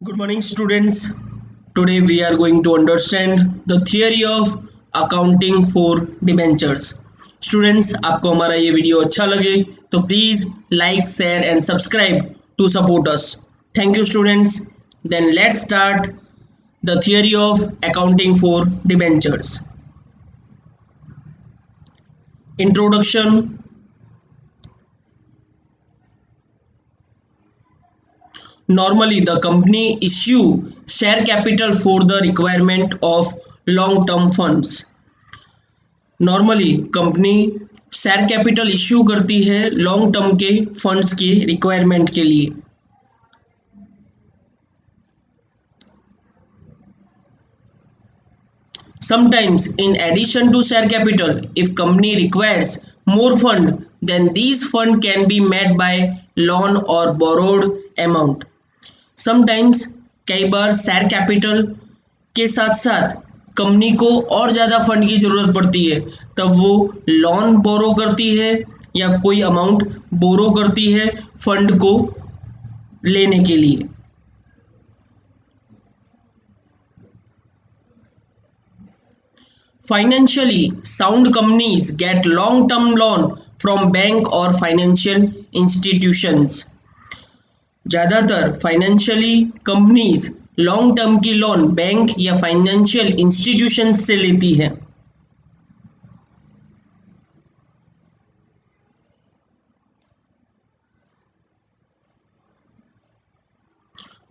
Good morning, students. Today we are going to understand the theory of accounting for debentures. Students, आपको हमारा ये video अच्छा लगे तो please like share and subscribe to support us. Thank you, students. Then let's start the theory of accounting for debentures. Introduction. Normally, the company issue share capital for the requirement of long-term funds. Normally, company share capital issue करती है long term के funds के requirement के लिए. Sometimes, in addition to share capital, if company requires more fund, then these fund can be met by loan or borrowed amount. Sometimes कई बार share capital के साथ साथ कंपनी को और ज़्यादा फंड की ज़रूरत पड़ती है, तब वो लोन बोरो करती है या कोई अमाउंट बोरो करती है फंड को लेने के लिए. Financially sound companies get long term loan from bank or financial institutions. ज़्यादातर फाइनेंशियली कंपनीज लॉन्ग टर्म की लोन बैंक या फाइनेंशियल इंस्टीट्यूशन से लेती है.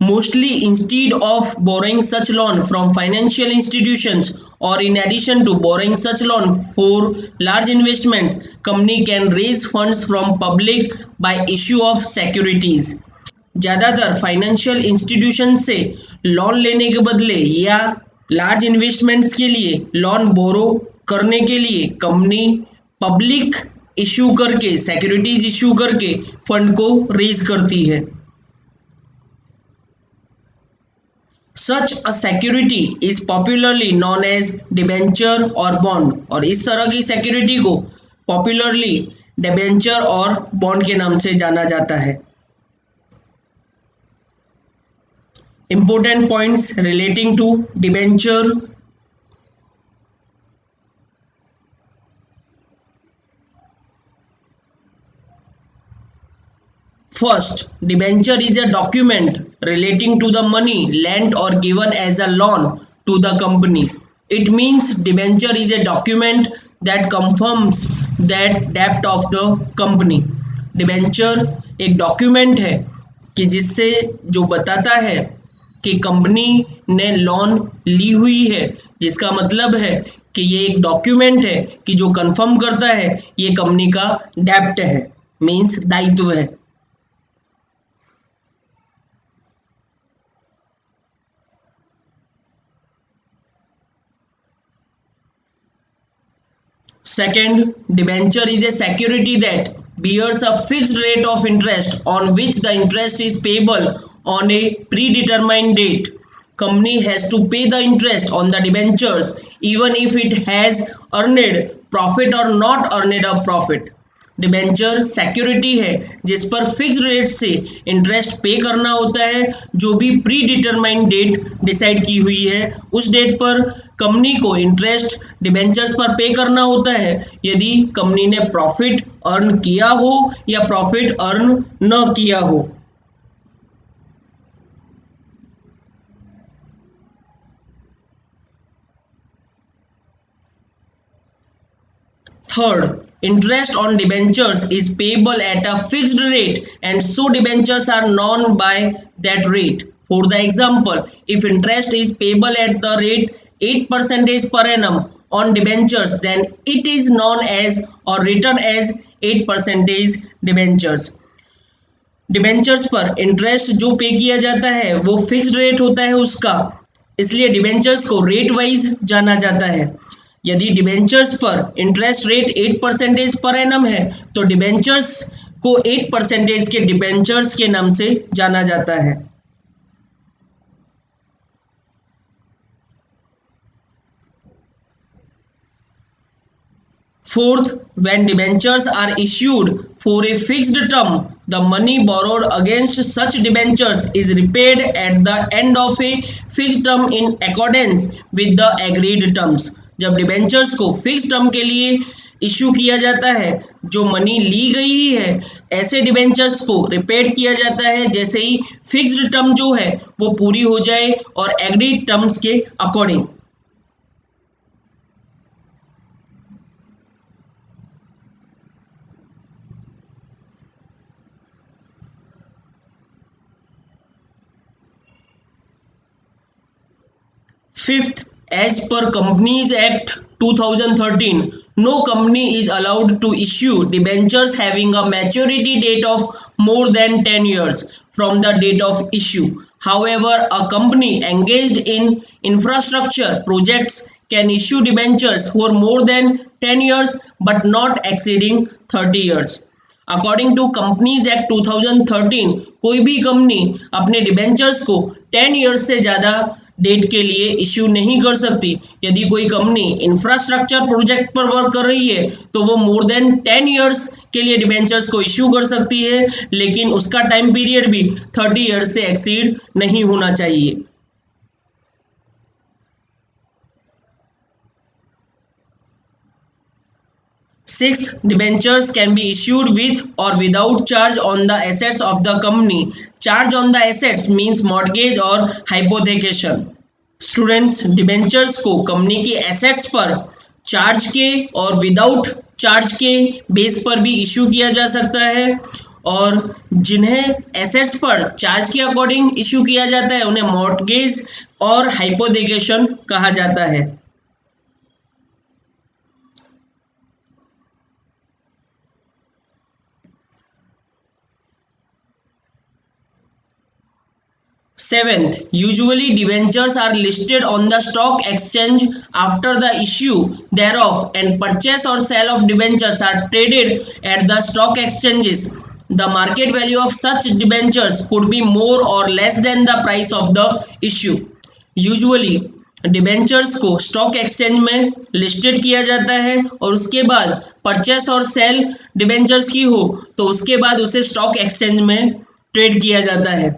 Mostly instead of borrowing such loan from financial institutions or in addition to borrowing such loan for large investments, company can raise funds from public by issue of securities. ज़्यादातर financial institution से loan लेने के बदले या large investments के लिए loan बोरो करने के लिए कंपनी पब्लिक इशू करके सिक्योरिटीज इशू करके फंड को रेज करती है. Such a security is popularly known as debenture और बॉन्ड. और इस तरह की सिक्योरिटी को पॉपुलरली डिबेंचर और बॉन्ड के नाम से जाना जाता है. Important points relating to debenture. First, debenture is a document relating to the money lent or given as a loan to the company. It means debenture is a document that confirms that debt of the company. Debenture एक document है कि जिससे जो बताता है कि company ने loan ली हुई है, जिसका मतलब है कि ये एक डॉक्यूमेंट है कि जो कंफर्म करता है ये कंपनी का डेब्ट है, मींस दायित्व है. Second, debenture is a security that bears a fixed rate of interest on which the interest is payable on a predetermined date. Company has to pay the interest on the debentures even if it has earned profit or not earned a profit. Debenture security है जिस पर fix rate से interest पे करना होता है, जो भी प्री डिटरमाइंड डेट डिसाइड की हुई है उस डेट पर कंपनी को इंटरेस्ट डिबेंचर्स पर पे करना होता है यदि कंपनी ने प्रॉफिट अर्न किया हो या प्रॉफिट अर्न न किया हो. Third, interest on debentures is payable at a fixed rate and so debentures are known by that rate. For the example, if interest is payable at the rate 8% per annum on debentures, then it is known as or written as 8% debentures. Debentures पर interest जो पे किया जाता है वो fixed rate होता है उसका, इसलिए डिबेंचर्स को रेट वाइज जाना जाता है. यदि डिबेंचर्स पर इंटरेस्ट रेट 8% पर एनम है तो डिबेंचर्स को 8% के डिबेंचर्स के नाम से जाना जाता है. Fourth, when debentures are issued for a fixed term, The money borrowed against such debentures is repaid at the end of a fixed term in accordance with the agreed terms. जब debentures को fix term के लिए issue किया जाता है, जो money ली गई है, ऐसे डिबेंचर्स को रिपेड किया जाता है जैसे ही फिक्स्ड टर्म जो है वो पूरी हो जाए और एग्रीड टर्म्स के according. Fifth, as per Companies Act 2013, no company is allowed to issue debentures having a maturity date of more than 10 years from the date of issue. However, a company engaged in infrastructure projects can issue debentures for more than 10 years but not exceeding 30 years. According to companies act 2013, कोई भी company अपने debentures को 10 years से ज़्यादा date के लिए issue नहीं कर सकती. यदि कोई कंपनी इंफ्रास्ट्रक्चर प्रोजेक्ट पर वर्क कर रही है तो वो मोर देन 10 ईयर्स के लिए डिबेंचर्स को इश्यू कर सकती है, लेकिन उसका टाइम पीरियड भी 30 ईयर्स से एक्सीड नहीं होना चाहिए. Sixth, debentures can be issued with or without charge on the assets of the company. Charge on the assets means mortgage or hypothecation. Students, debentures को कंपनी के एसेट्स पर charge के और विदाउट चार्ज के base पर भी issue किया जा सकता है, और जिन्हें एसेट्स पर चार्ज के अकॉर्डिंग इशू किया जाता है उन्हें मॉर्टगेज और हाइपोथेकेशन कहा जाता है. Seventh, usually debentures are listed on the stock exchange after the issue thereof, and purchase or sale of debentures are traded at the stock exchanges. The market value of such debentures could be more or less than the price of the issue. Usually debentures को stock exchange में listed किया जाता है, और उसके बाद purchase और cell debentures की हो तो उसके बाद उसे स्टॉक एक्सचेंज में ट्रेड किया जाता है.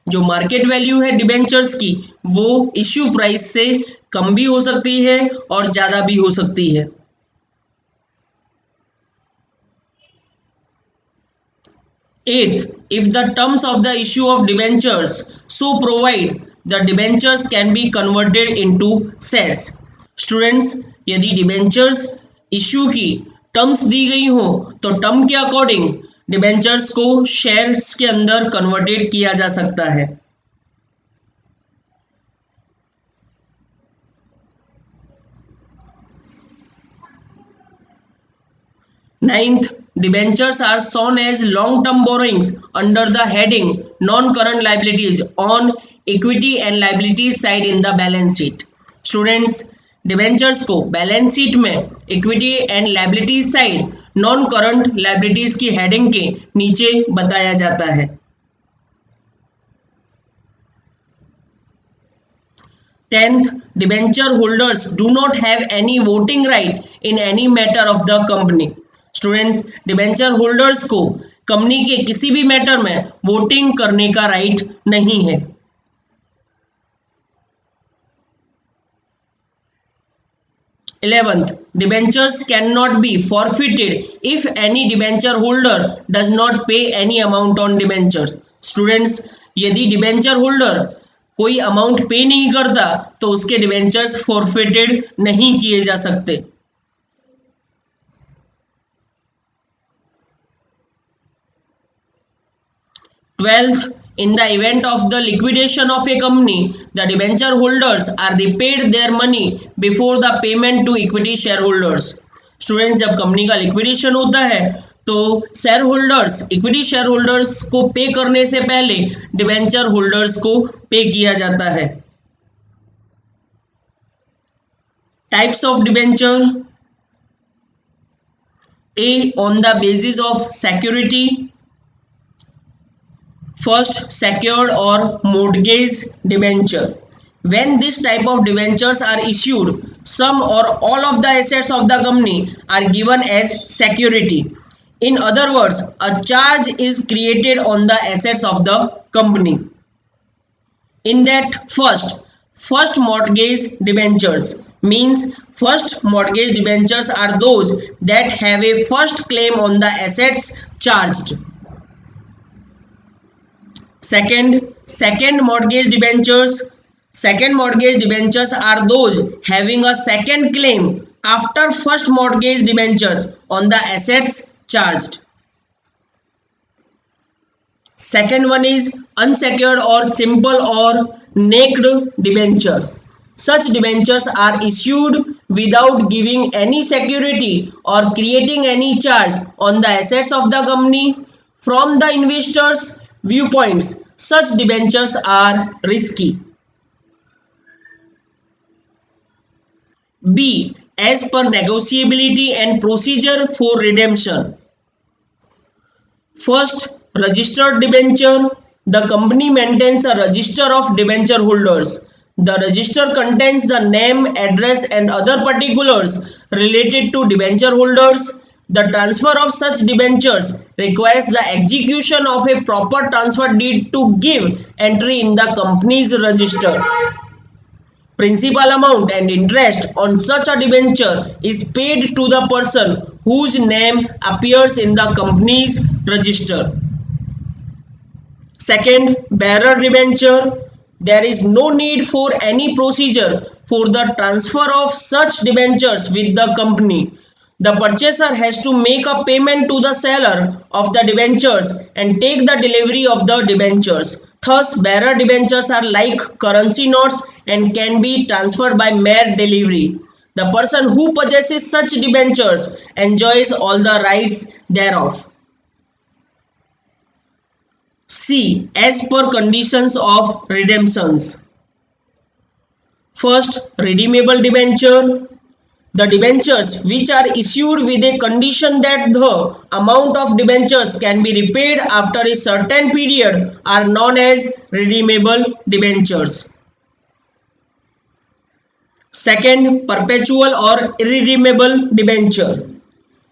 जो मार्केट वैल्यू है डिबेंचर्स की वो इश्यू प्राइस से कम भी हो सकती है और ज़्यादा भी हो सकती है. Eighth, if the terms of the issue of debentures so provide, the debentures can be converted into shares. Students, यदि डिबेंचर्स इश्यू की टर्म्स दी गई हो तो टर्म के अकॉर्डिंग डिबेंचर्स को शेयर्स के अंदर कन्वर्टेड किया जा सकता है. Ninth, debentures are shown as long-term borrowings under the heading non-current liabilities on equity and liabilities side in the balance sheet. Students, debentures को बैलेंस शीट में equity and liabilities side non current liabilities की heading के नीचे बताया जाता है. Tenth, debenture holders do not have any voting right in any matter of the company. Students, debenture holders को company के किसी भी मैटर में वोटिंग करने का राइट नहीं है. 11th, debentures cannot be forfeited if any debenture holder does not pay any amount on debentures. Students, यदि डिबेंचर होल्डर कोई अमाउंट पे नहीं करता तो उसके डिबेंचर्स फॉरफिटेड नहीं किए जा सकते. Twelfth, in the event of the liquidation of a company, the debenture holders are repaid their money before the payment to equity shareholders. Students, जब कंपनी का लिक्विडेशन होता है तो share holders equity share holders को पे करने से पहले डिबेंचर होल्डर्स को पे किया जाता है. Types of debenture: A, on the basis of security. First, secured or mortgage debenture. When this type of debentures are issued, some or all of the assets of the company are given as security. In other words, a charge is created on the assets of the company. In that first mortgage debentures means first mortgage debentures are those that have a first claim on the assets charged. Second mortgage debentures are those having a second claim after first mortgage debentures on the assets charged. Second one is unsecured or simple or naked debenture. Such debentures are issued without giving any security or creating any charge on the assets of the company. From the investors' viewpoints, such debentures are risky. B. As per negotiability and procedure for redemption. First, registered debenture. The company maintains a register of debenture holders. The register contains the name, address and other particulars related to debenture holders. The transfer of such debentures requires the execution of a proper transfer deed to give entry in the company's register. Principal amount and interest on such a debenture is paid to the person whose name appears in the company's register. Second, bearer debenture. There is no need for any procedure for the transfer of such debentures with the company. The purchaser has to make a payment to the seller of the debentures and take the delivery of the debentures. Thus, bearer debentures are like currency notes and can be transferred by mere delivery. The person who possesses such debentures enjoys all the rights thereof. C. As per conditions of redemptions. First, redeemable debenture. The debentures which are issued with a condition that the amount of debentures can be repaid after a certain period are known as redeemable debentures. Second, perpetual or irredeemable debenture.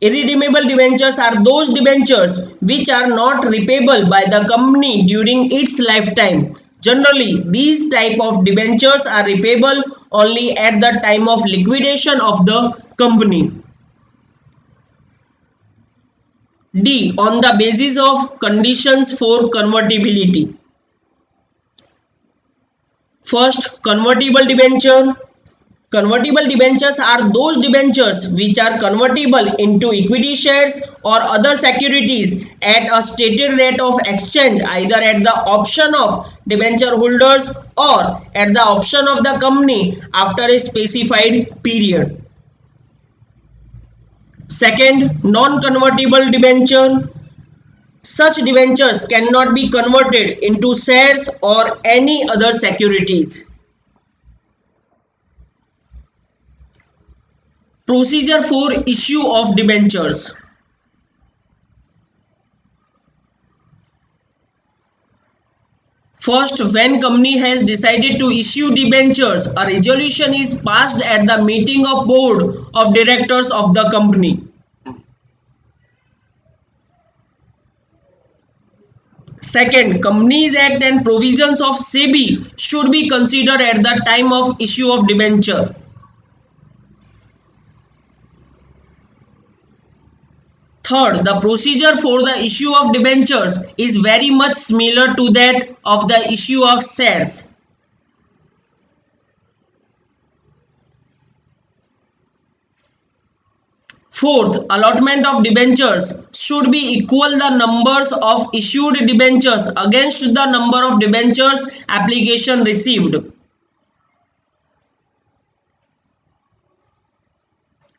Irredeemable debentures are those debentures which are not repayable by the company during its lifetime. Generally, these type of debentures are repayable only at the time of liquidation of the company. D. On the basis of conditions for convertibility. First, convertible debenture. Convertible debentures are those debentures which are convertible into equity shares or other securities at a stated rate of exchange, either at the option of debenture holders or at the option of the company after a specified period. Second, non-convertible debenture. Such debentures cannot be converted into shares or any other securities. Procedure for issue of debentures. First, when company has decided to issue debentures, a resolution is passed at the meeting of board of directors of the company. Second, Companies Act and provisions of SEBI should be considered at the time of issue of debenture. Third, the procedure for the issue of debentures is very much similar to that of the issue of shares. Fourth, allotment of debentures should be equal the numbers of issued debentures against the number of debentures application received.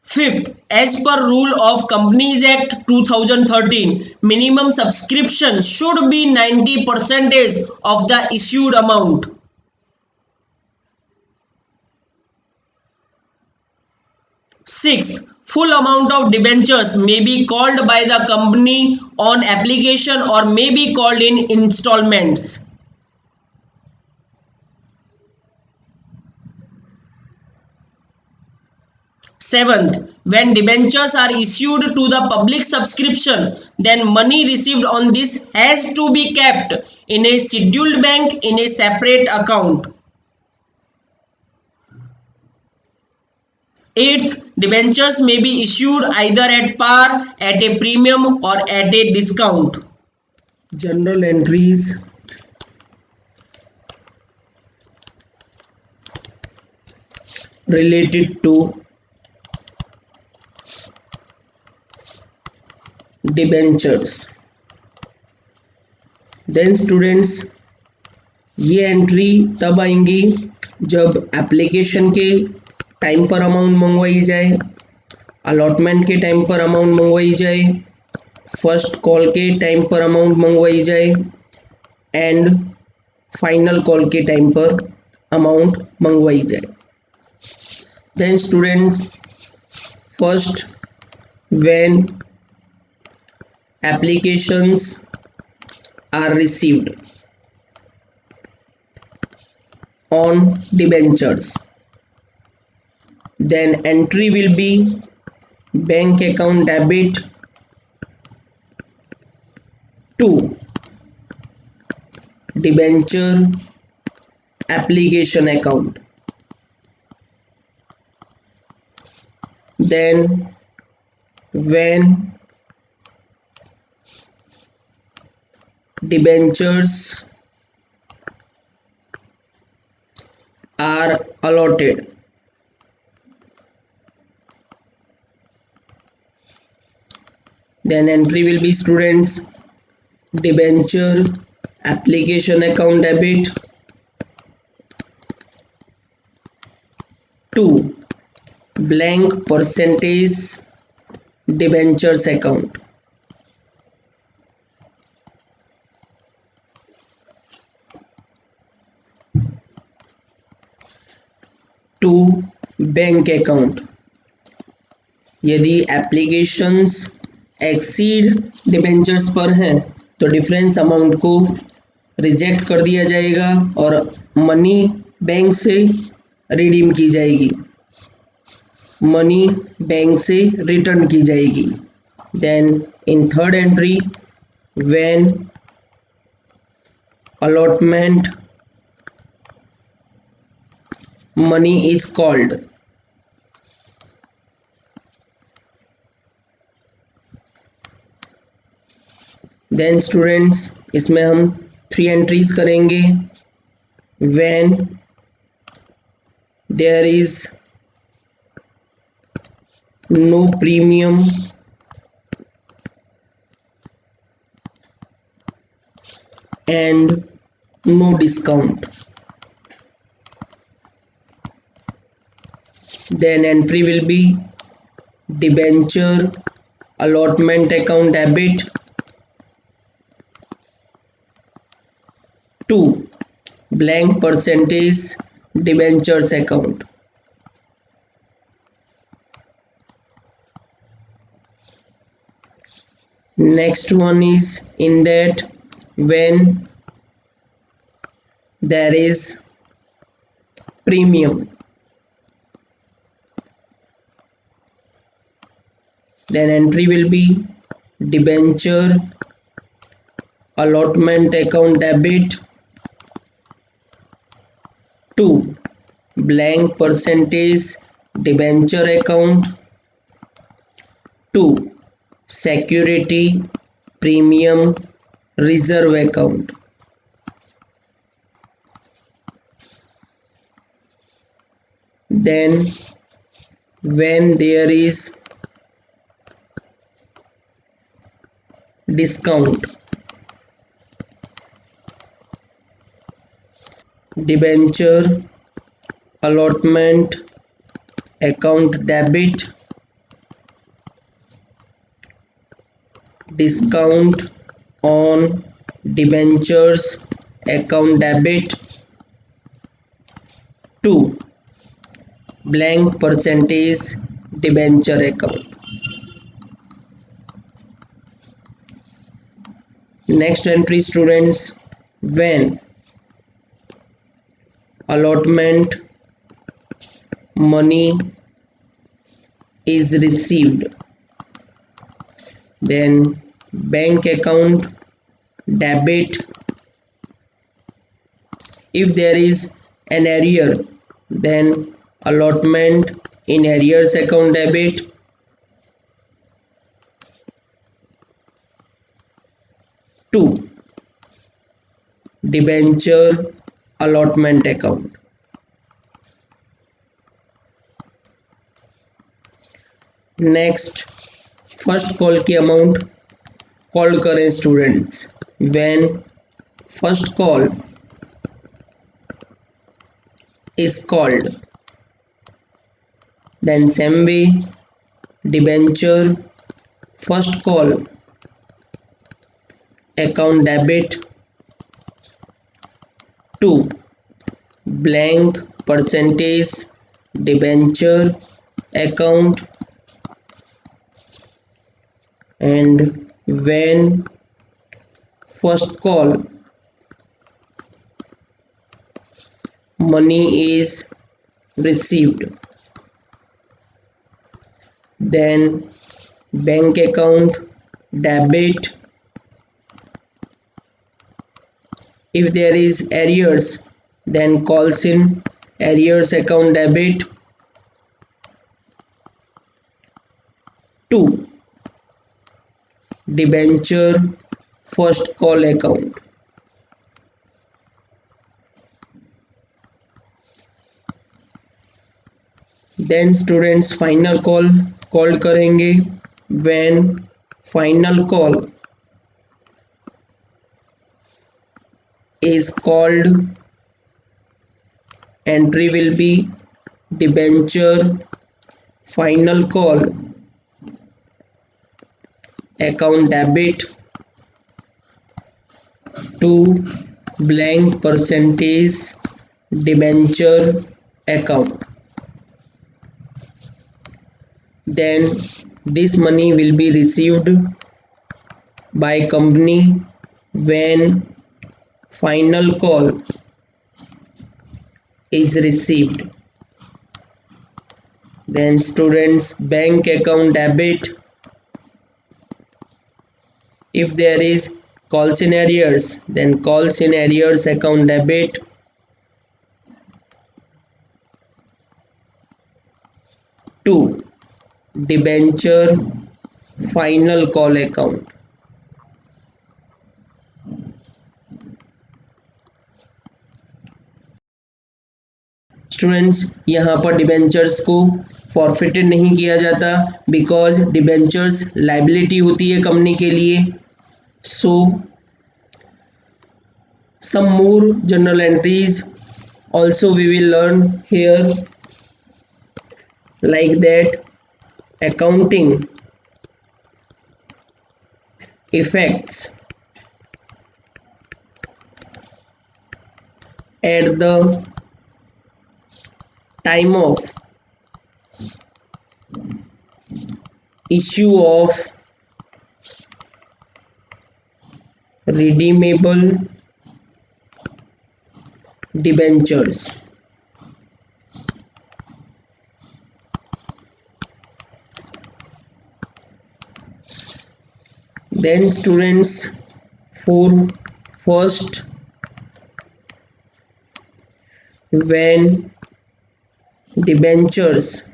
Fifth, as per rule of Companies Act 2013, minimum subscription should be 90% of the issued amount. Sixth, full amount of debentures may be called by the company on application or may be called in installments. Seventh, when debentures are issued to the public subscription, then money received on this has to be kept in a scheduled bank in a separate account. Eighth, debentures may be issued either at par, at a premium, or at a discount. Journal entries related to debentures. Then students, ये entry तब आएंगी जब application के time पर amount मंगवाई जाए, allotment के time पर अमाउंट मंगवाई जाए, फर्स्ट कॉल के टाइम पर अमाउंट मंगवाई जाए एंड फाइनल कॉल के टाइम पर अमाउंट मंगवाई जाए. Then students, first, when applications are received on debentures, then entry will be bank account debit to debenture application account. Then when debentures are allotted, then entry will be students debenture application account debit to blank percentage debentures account. To bank account. यदि applications exceed debentures पर हैं तो difference amount को reject कर दिया जाएगा और money bank से रिडीम की जाएगी, मनी बैंक से रिटर्न की जाएगी. Then in third entry, when allotment money is called, then students इसमें हम 3 एंट्रीज करेंगे. when there is no premium and no discount, then entry will be debenture allotment account debit to blank percentage debentures account. Next one is in that when there is premium, then entry will be debenture allotment account debit to blank percentage debenture account to security premium reserve account. Then when there is discount, debenture allotment account debit discount on debentures account debit to blank percentage debenture account. Next entry students, when allotment money is received. Then bank account debit, if there is an arrear, then allotment in arrears account debit. Two, debenture allotment account. Next first call की amount call करें students when first call is called, then same way debenture first call account debit to blank percentage debenture account, and when first call money is received, then bank account debit, if there is arrears, then calls in arrears account debit. To debenture first call account. Then students final call करेंगे when final call is called, entry will be debenture final call account debit to blank percentage debenture account. Then this money will be received by company when final call is received. Then students bank account debit, if there is calls in arrears, then calls in arrears account debit. To debenture final call account. Students यहाँ पर debentures को forfeited नहीं किया जाता because debentures liability होती है company के लिए. सो some more journal entries also we will learn here, like that accounting effects at the time of issue of redeemable debentures. Then students for first when debentures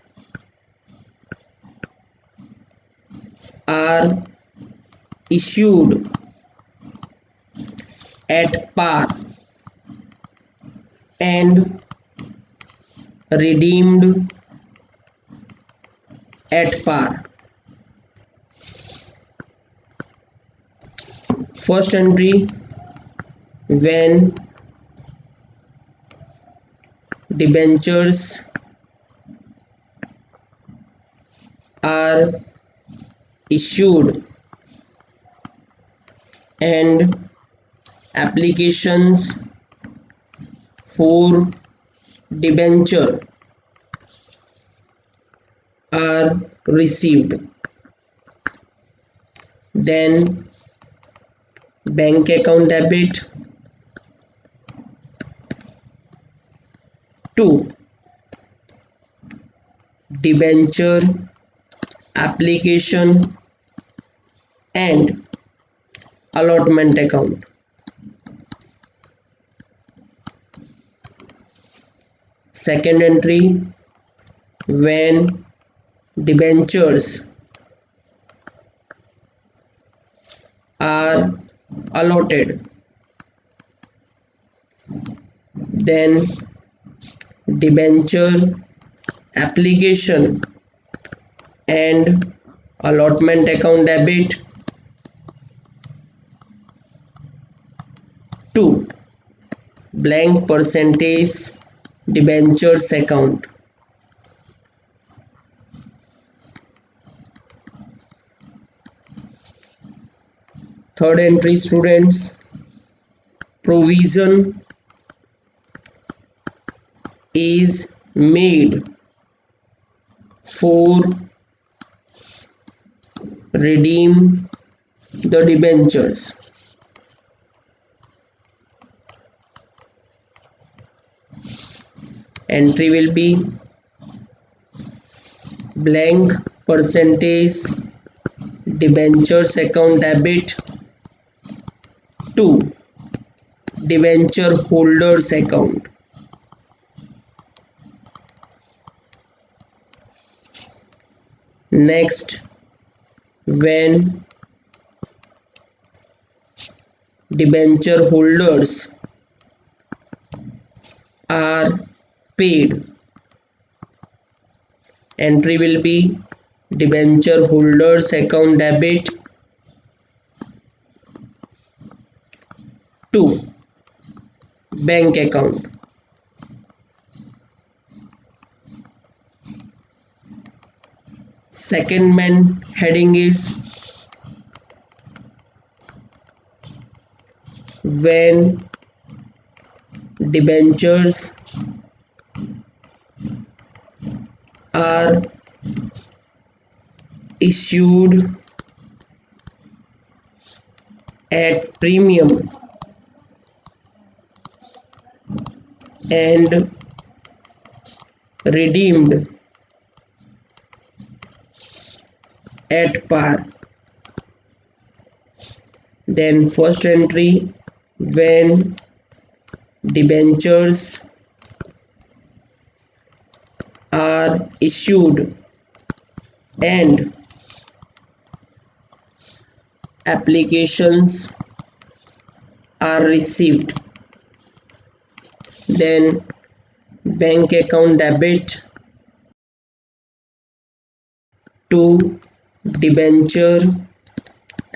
are issued at par and redeemed at par. First entry when debentures are issued and applications for debenture are received, then bank account debit to debenture application and allotment account. Second entry, when debentures are allotted, then debenture application and allotment account debit to blank percentage debentures account. Third entry, students, provision is made for redeem the debentures. Entry will be blank percentage debentures account debit to debenture holders account. Next, when debenture holders are paid, entry will be debenture holders account debit to bank account. Second main heading is when debentures are issued at premium and redeemed at par. Then first entry, when debentures are issued and applications are received, then bank account debit to debenture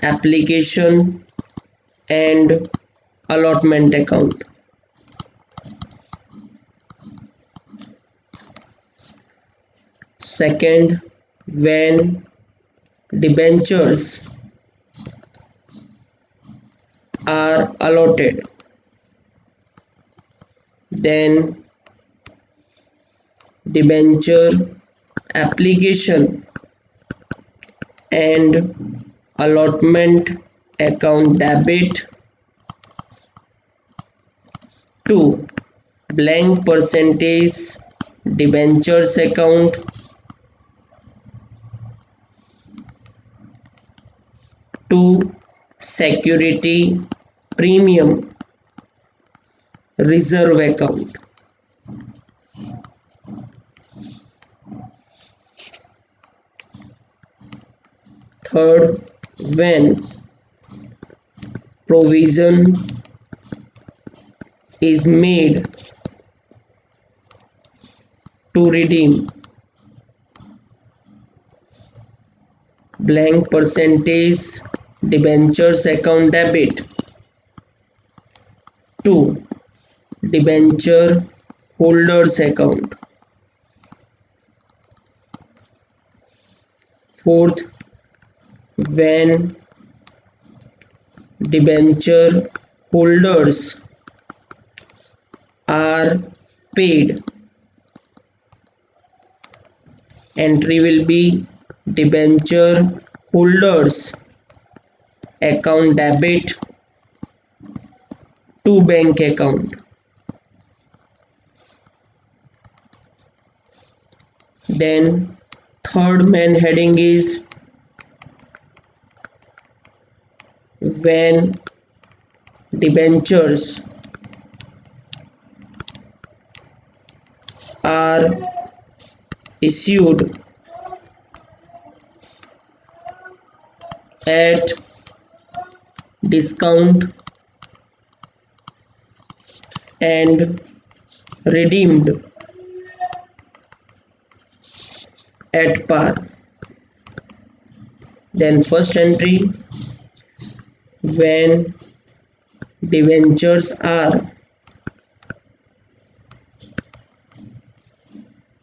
application and allotment account. Second, when debentures are allotted, then debenture application and allotment account debit to blank percentage debentures account to security premium reserve account. Third, when provision is made to redeem blank percentage debentures account debit to debenture holders account. Fourth, when debenture holders are paid, entry will be debenture holders account debit to bank account. Then third main heading is when debentures are issued at discount and redeemed at par. Then first entry, when debentures are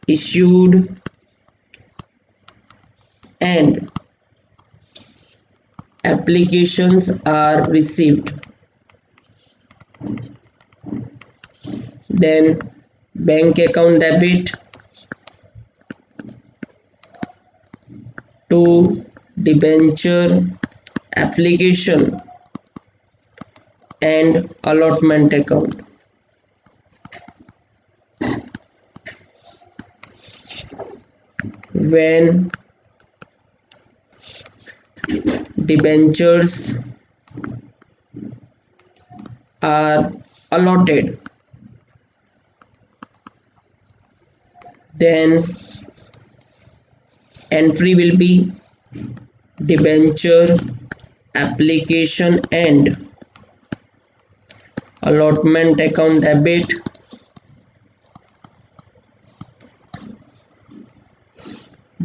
issued and applications are received. Then bank account debit to debenture application and allotment account. When debentures are allotted, then entry will be debenture application and allotment account debit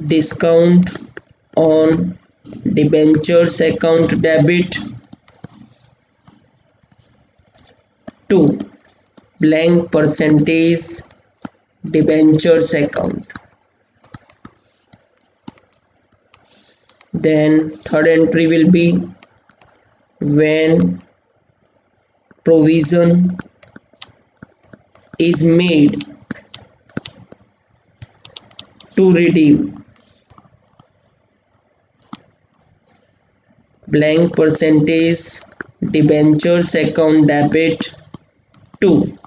discount on debentures account debit to blank percentage debentures account. Then third entry will be when provision is made to redeem blank percentage debentures account debit to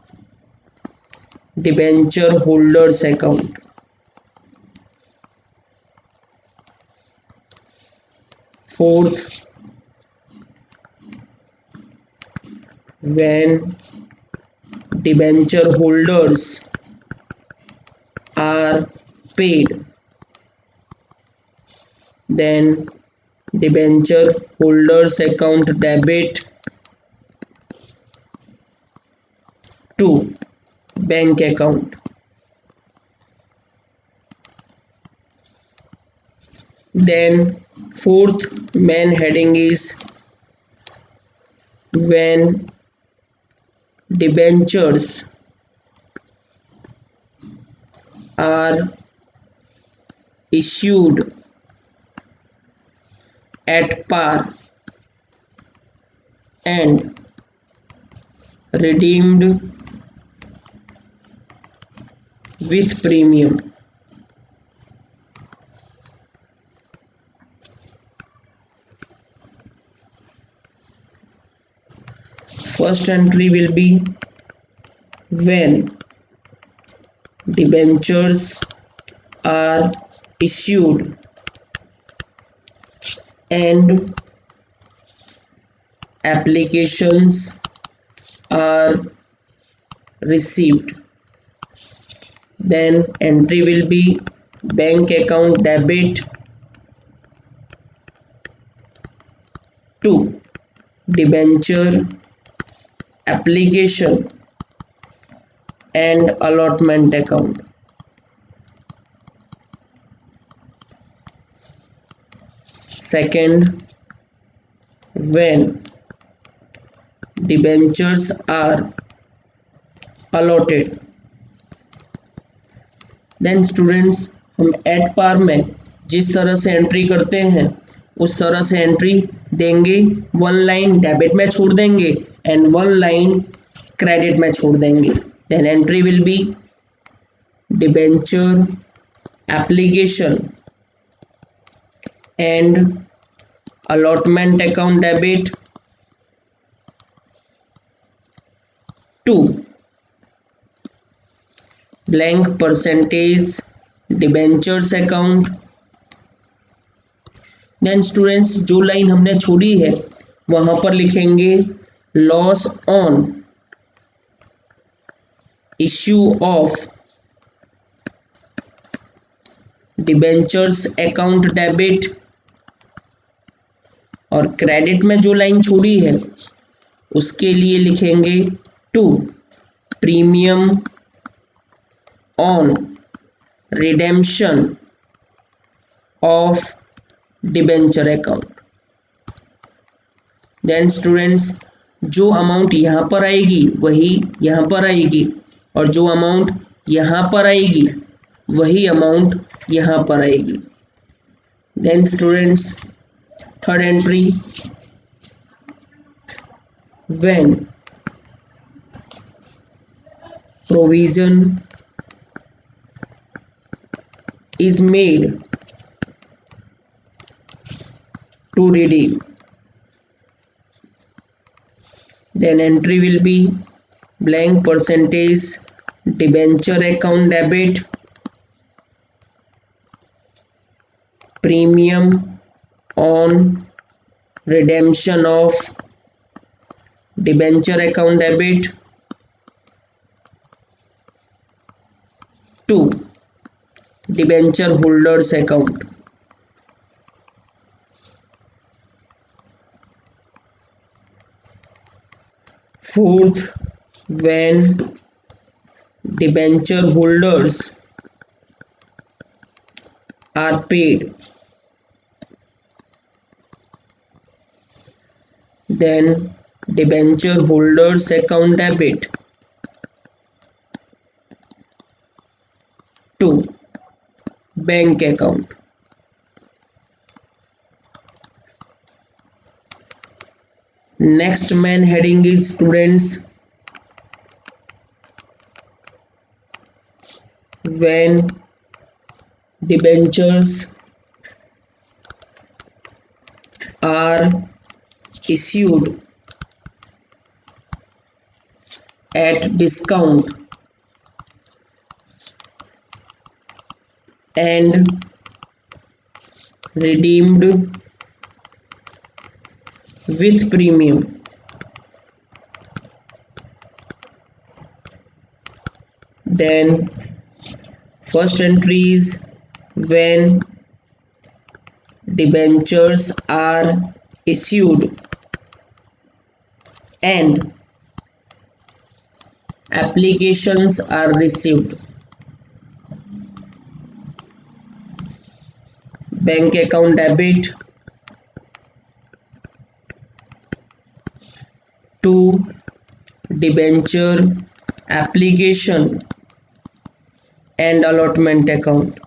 debenture holders account. Fourth, when debenture holders are paid, then debenture holders account debit to bank account. Then fourth main heading is when debentures are issued at par and redeemed with premium. First entry will be when debentures are issued and applications are received. Then entry will be bank account debit to debenture application and allotment account. Second, when debentures are allotted, देन students हम at par में जिस तरह से entry करते हैं उस तरह से एंट्री देंगे, वन लाइन डेबिट में छोड़ देंगे एंड वन लाइन क्रेडिट में छोड़ देंगे. Then entry will be debenture application and allotment account debit to blank percentage debentures account then students जो लाइन हमने छोड़ी है वहां पर लिखेंगे loss on issue of debentures account debit, और क्रेडिट में जो लाइन छोड़ी है उसके लिए लिखेंगे to premium on redemption of debenture account. Then students जो अमाउंट यहाँ पर आएगी वही यहाँ पर आएगी, और जो अमाउंट यहाँ पर आएगी वही अमाउंट यहाँ पर आएगी। Then students third entry, when provision is made to redeem, then entry will be blank percentage debenture account debit premium on redemption of debenture account debit to debenture holders account। Fourth, when debenture holders are paid, then debenture holders account debit to bank account। Next main heading is students when debentures are issued at discount and redeemed with premium, then first entry is when debentures are issued and applications are received, bank account debit to debenture application and allotment account।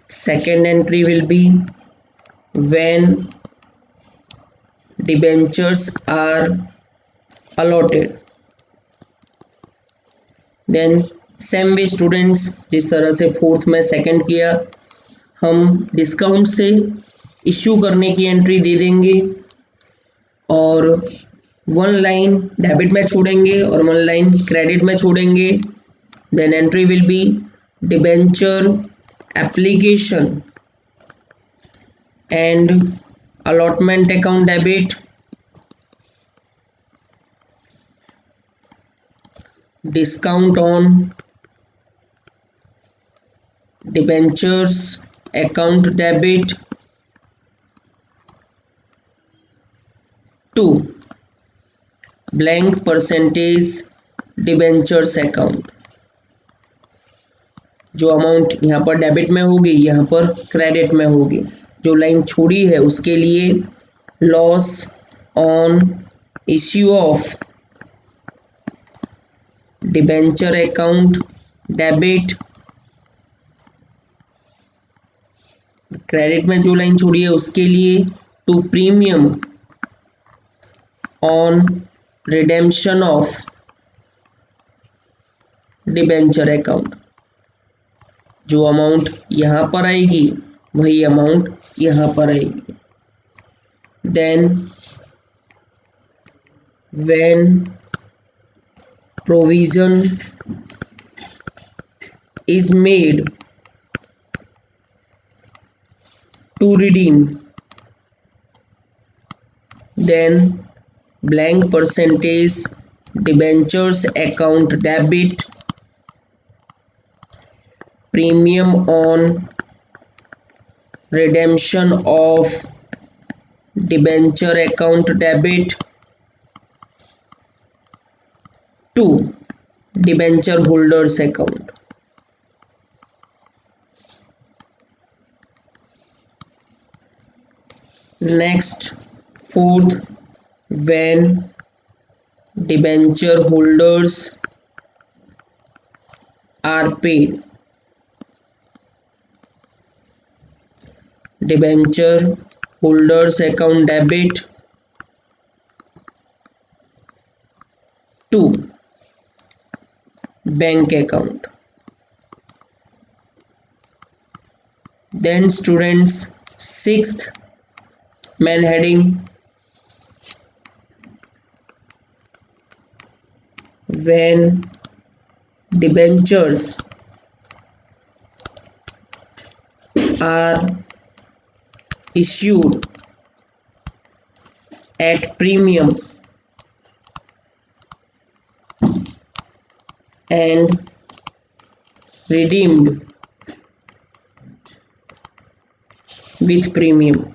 Second entry will be when debentures are allotted, then same way students जिस तरह से fourth में second किया, हम discount से issue करने की entry दे देंगे और वन लाइन डेबिट में छोड़ेंगे और वन लाइन क्रेडिट में छोड़ेंगे। Then entry will be debenture application and allotment account debit, discount on debentures account debit to blank percentage debentures account। जो अमाउंट यहाँ पर डेबिट में होगी यहाँ पर क्रेडिट में होगी। जो लाइन छोड़ी है उसके लिए loss on issue of debenture account debit, credit में जो लाइन छोड़ी है उसके लिए to premium on redemption of debenture account. जो अमाउंट यहाँ पर आएगी वही अमाउंट यहाँ पर आएगी। Then when provision is made to redeem, then blank percentage debentures account debit premium on redemption of debenture account debit to debenture holders account. Next, fourth, when debenture holders are paid, debenture holders account debit to bank account. Then students, sixth main heading, when debentures are issued at premium and redeemed with premium.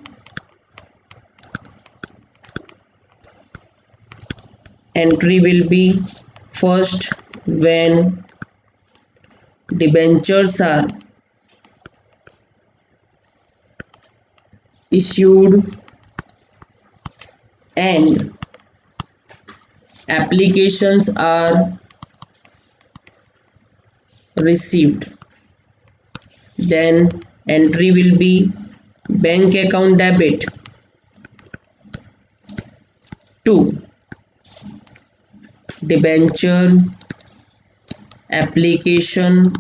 Entry will be first, when debentures are issued and applications are received, then entry will be bank account debit to debenture application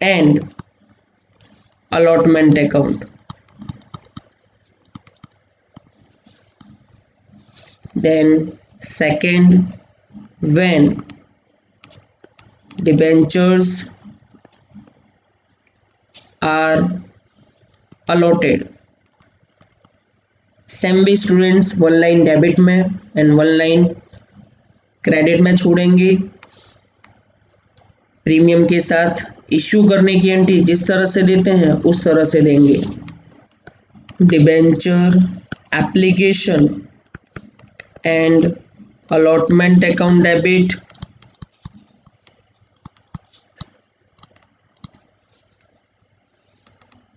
and allotment account. Then second, when debentures are allotted. Same भी students one line debit में and one line credit में छोड़ेंगे। Premium के साथ issue करने की entry जिस तरह से देते हैं उस तरह से देंगे। Debenture application and allotment account debit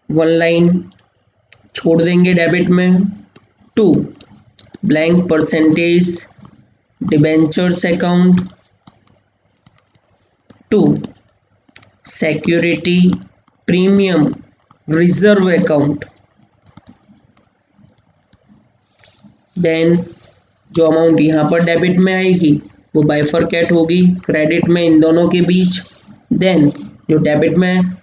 one line छोड़ देंगे डेबिट में to blank percentage debentures account to security premium reserve account. Then जो अमाउंट यहाँ पर डेबिट में आएगी वो बाइफरकेट होगी क्रेडिट में इन दोनों के बीच। देन जो डेबिट में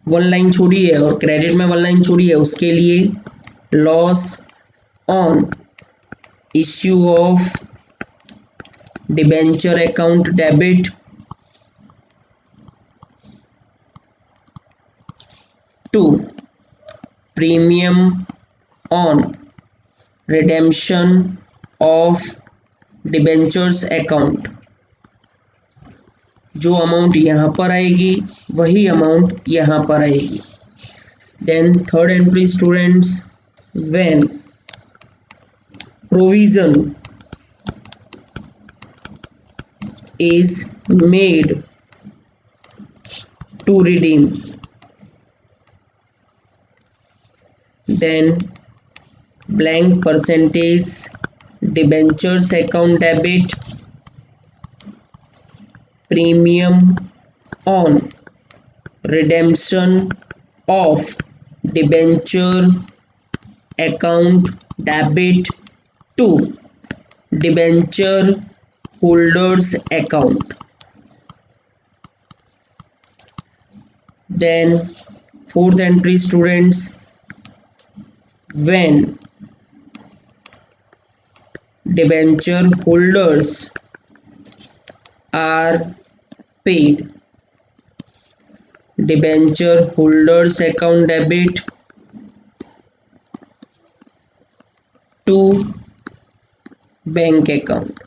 वन लाइन छोड़ी है और क्रेडिट में वन लाइन छोड़ी है उसके लिए loss on issue of debenture account debit to premium on redemption of debentures account. जो अमाउंट यहाँ पर आएगी वही अमाउंट यहाँ पर आएगी। Then third entry students, when provision is made to redeem, then blank percentage debentures account debit premium on redemption of debenture account debit to debenture holders account। Then fourth entry students, when debenture holders are paid, debenture holders account debit to bank account.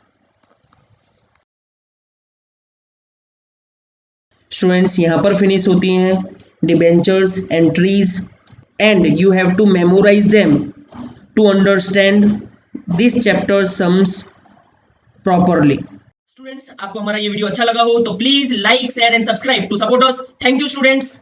Students यहाँ पर finish होती हैं debentures entries and you have to memorise them to understand this chapter sums properly. Students आपको हमारा ये video अच्छा लगा हो तो please like share and subscribe to support us. Thank you students.